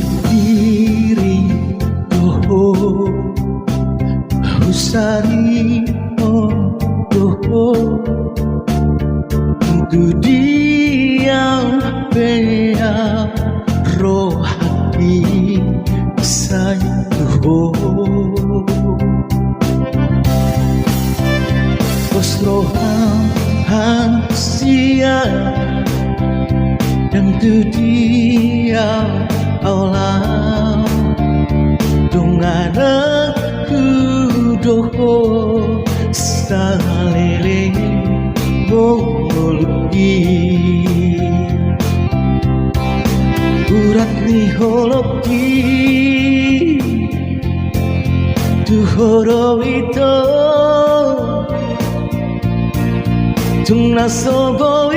diri doho usari doho itu dia bea rohani saya doho Osrohan sia dan tu dia Allah dungana kudoho salele ngolugi urat ni hologi tuhoro ito Tungna sogo